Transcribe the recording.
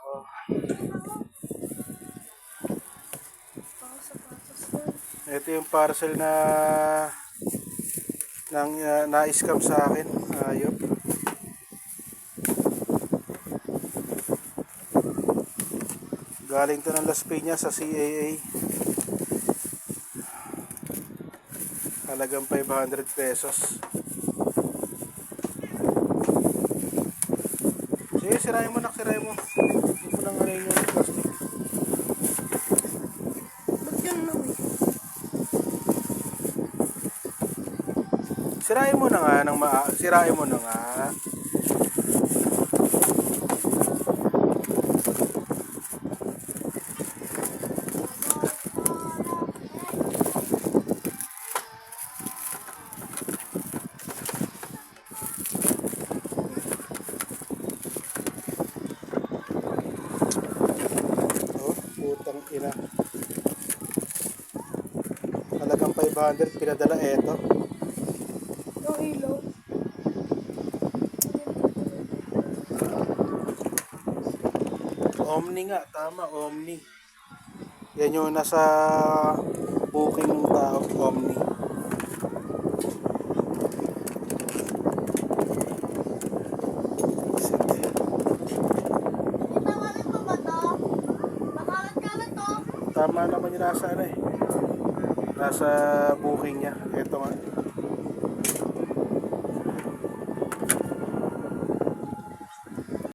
Oh. Ito yung parcel na na-scam sa akin. Ayop. Galing to ng Las Piñas sa CAA. Halagang 500 pesos. Sige, sirain mo, sirain mo. Huwag mo nang ano yung plastic. Ba't yun lang eh? Sirain mo na nga ng sirain mo na nga. Putang ina. Halagang 500 pinadala eto. Yung ilaw. Omni nga, tama, Omni. Yan yung nasa booking ng tao, Omni. Sige. Itawanan ko ba to? Makalat-kalat to? Tama naman yung nasa ano eh. Nasa booking niya. Ito nga.